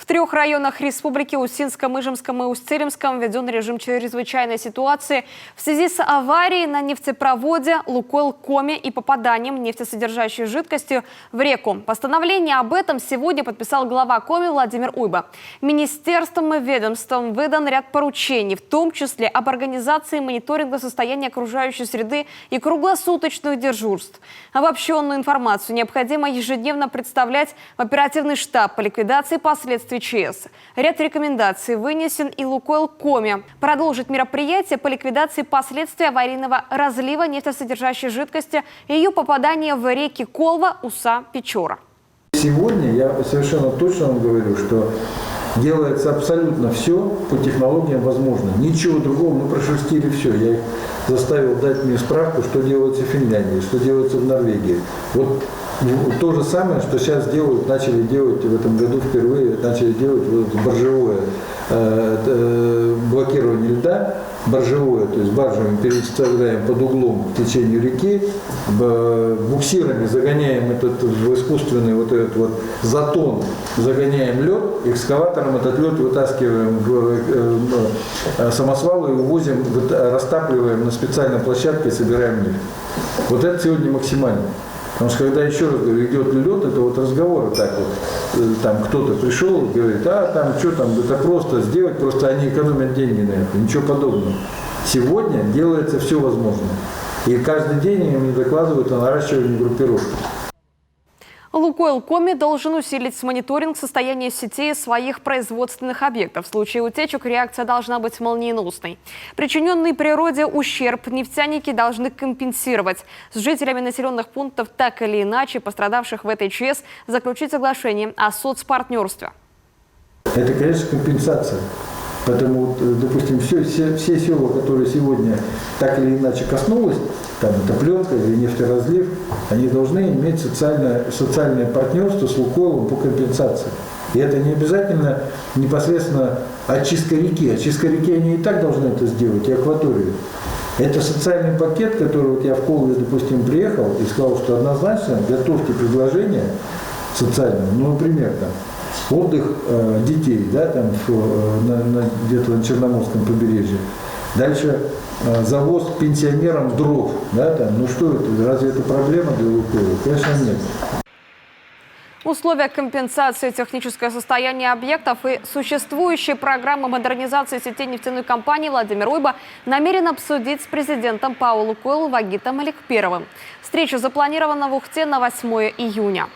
В 3 районах республики Усинском, Ижемском и Усть-Илимском введен режим чрезвычайной ситуации в связи с аварией на нефтепроводе Лукойл-Коми и попаданием нефтесодержащей жидкости в реку. Постановление об этом сегодня подписал глава Коми Владимир Уйба. Министерством и ведомством выдан ряд поручений, в том числе об организации мониторинга состояния окружающей среды и круглосуточных дежурств. Обобщенную информацию необходимо ежедневно представлять в оперативный штаб по ликвидации последствий ЧС. Ряд рекомендаций вынесен и Лукойл-Коми. Продолжить мероприятие по ликвидации последствий аварийного разлива нефтесодержащей жидкости и ее попадания в реки Колва, Уса, Печора. Сегодня я совершенно точно вам говорю, что делается абсолютно все по технологиям возможно. Ничего другого, мы прошерстили все. Я их заставил дать мне справку, что делается в Финляндии, что делается в Норвегии. Вот то же самое, что сейчас делают, начали делать в этом году впервые, начали делать вот боржевое блокирование льда, боржевое, то есть баржами переставляем под углом к течению реки, буксирами загоняем этот в искусственный вот этот вот затон, загоняем лед, экскаватором этот лед вытаскиваем в самосвалы и увозим, растапливаем на специальной площадке и собираем нефть. Вот это сегодня максимально. Потому что когда, еще раз говорю, идет лед, это вот разговоры так вот, там кто-то пришел и говорит, там что там, это просто сделать, просто они экономят деньги на это, ничего подобного. Сегодня делается все возможное. И каждый день они мне докладывают о наращивании группировки. Лукойл-Коми должен усилить мониторинг состояния сетей своих производственных объектов. В случае утечек реакция должна быть молниеносной. Причиненный природе ущерб нефтяники должны компенсировать. С жителями населенных пунктов, так или иначе пострадавших в этой ЧС, заключить соглашение о соцпартнерстве. Это, конечно, компенсация. Поэтому, допустим, все села, которые сегодня так или иначе коснулось, там это пленка или нефтеразлив, они должны иметь социальное партнерство с Лукойлом по компенсации. И это не обязательно непосредственно очистка реки. Очистка реки они и так должны это сделать, и акваторию. Это социальный пакет, который вот я в Колве, допустим, приехал и сказал, что однозначно готовьте предложение социальное, ну, например, там, отдых детей, да, там где-то на Черноморском побережье. Дальше завоз пенсионерам дров, да, там, ну что это, разве это проблема для Лукойла? Конечно, нет. Условия компенсации, техническое состояние объектов и существующие программы модернизации сетей нефтяной компании Владимир Уйба намерен обсудить с президентом ПАО «Лукойл» Вагитом Аликперовым. Встреча запланирована в Ухте на 8 июня.